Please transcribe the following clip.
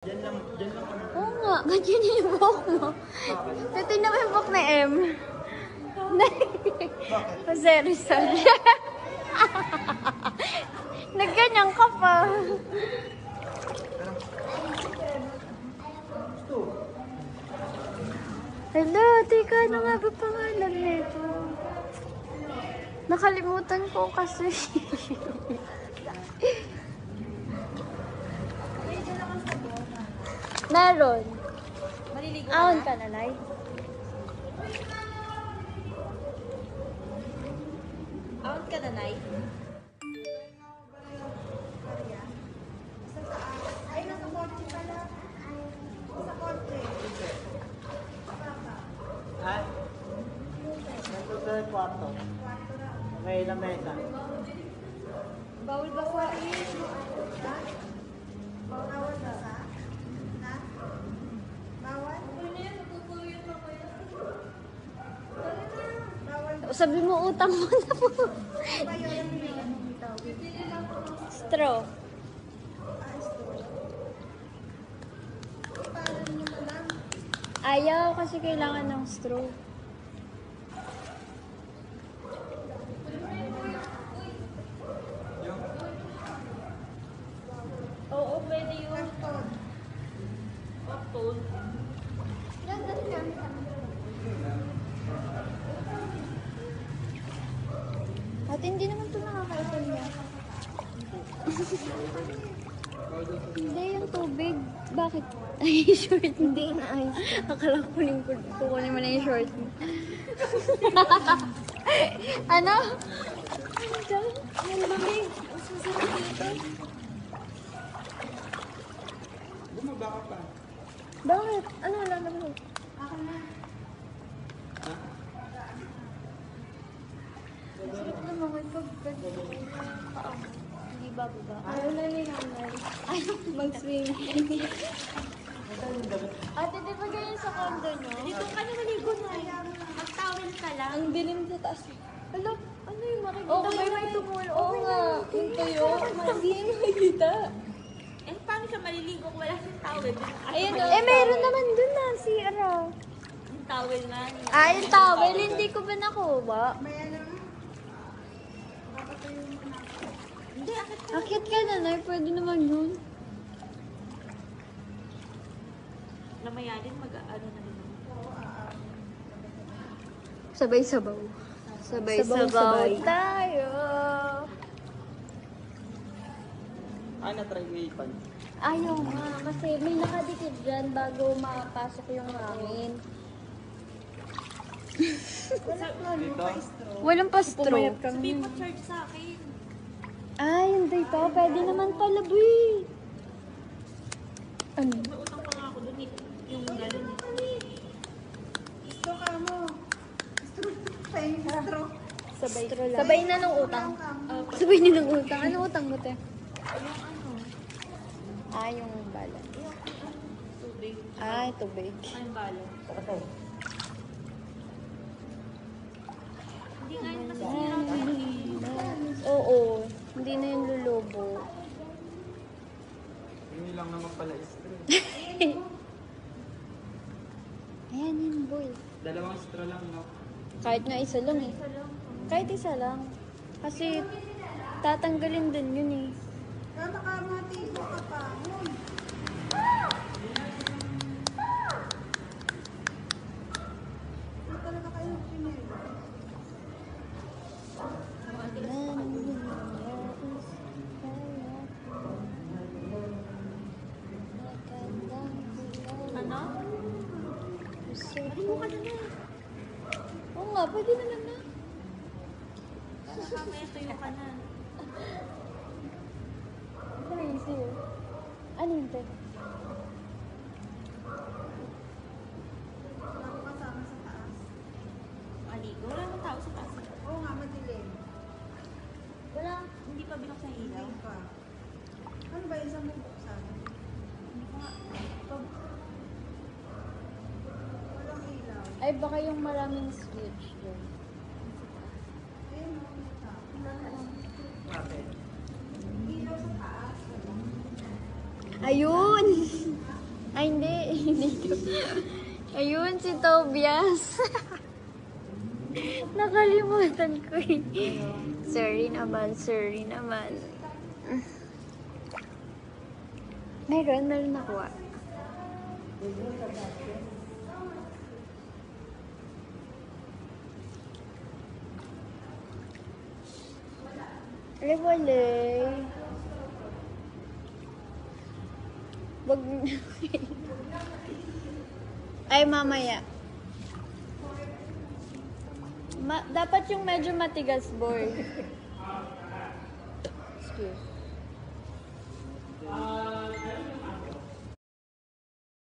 Diyan lang kami. Oo nga, ganyan yung buhok mo. Titignan mo yung buhok na M. Sorry, sorry. Nagganyan ka pa. Hello, teka, ano nga ba pangalan nito? Nakalimutan ko kasi. Meron. Maliligo Ahon na? ka na, Nay. Out ka na, Nay? Ay, nasa kotse pala. Sa kotse. Ha? Nandito sa kwarto. May ilang mesa. Bawal ba sa Ha? Bawal ba sa? Ha? Bawal? Bawal Sabi mo, utang mo na po. ba yun? Straw. Ayaw kasi kailangan ng straw. Oo, pwede yun. Karton. Octone. At hindi naman ito nakakaitan niya. Hindi, yung tubig. Bakit? Ay, short. Hindi na ay. Akala ko kukunin mo na yung short mo. Ano? Ano dyan? Ang lamig. Ang sasarap dito. Bumaba ka pa. Bakit? Ano wala naman? Sarap naman may pagpag. Hindi ba ba? Ayaw na ni nanay. Ayaw mag-swim. Ate, di ba ganyan sa condo nyo? Dito ka na maligo na. Mag-towel ka lang. Ang dilim sa taas. Alam, ano yung makikita? Okay, may may tumulo. Oo nga. Yung tuyo. Hindi yung makikita. Eh, paano siya maliligo kung wala siyang towel? Ayun, eh, meron naman dun na si Ara. Yung towel nga. Ah, yung towel, hindi ko ba nakuha? May ano? Hindi, akit ka. Akit ka na, Nay. Pwede naman yun. Namaya din mag-ano na rin. Sabay-sabaw. Sabay-sabaw tayo. Na-try mo ipan. Ayaw nga, kasi may nakadikit dyan bago makapasok yung hangin. Dito? Walang pastro. Sabihin mo, charge sa akin. Ay, hindi pa. Pwede naman pala, buwi. Ano? May utang pa nga ako dun eh. Yung gano'n eh. Gusto ka mo. Gusto. Sabay. Sabay na ng utang. Sabay na ng utang. Ano utang mo, te? Yung ano, Ah, yung bala. tubig. Ay, tubig. Ay, yung balo. Hindi nga yun masisira ka eh. Oo. Hindi na yung lulubo. Hindi lang naman pala straw. Ayan yun, boy. Dalawang straw lang, no? Kahit nga isa lang eh. Kahit isa lang. Kasi tatanggalin din yun eh. Kaya makamatibo ka pa. Hindi talaga kayo pinili. Ano? Maligo ka na na. Oo nga, pwede naman na. Mamaya tuyo ka na. Crazy eh. Ano yun, te? Wala ko kasama sa taas. Maligo. Wala nang tao sa taas. Oo nga, madilim. Wala. Hindi pa binuksan yung ilaw. Hindi pa. Ano ba isang mo buksan? Hindi ko nga. Walang ilaw. Ay, baka yung maraming switch doon. Ayun, may tao. Bakit? Ilaw sa taas. Ayun! Ayun, si Tobias. Nakalimutan ko eh. Sorry naman, sorry naman. Meron nakuha. Rewalay. Wag... Ay, mamaya. Dapat yung medyo matigas, boy. Excuse.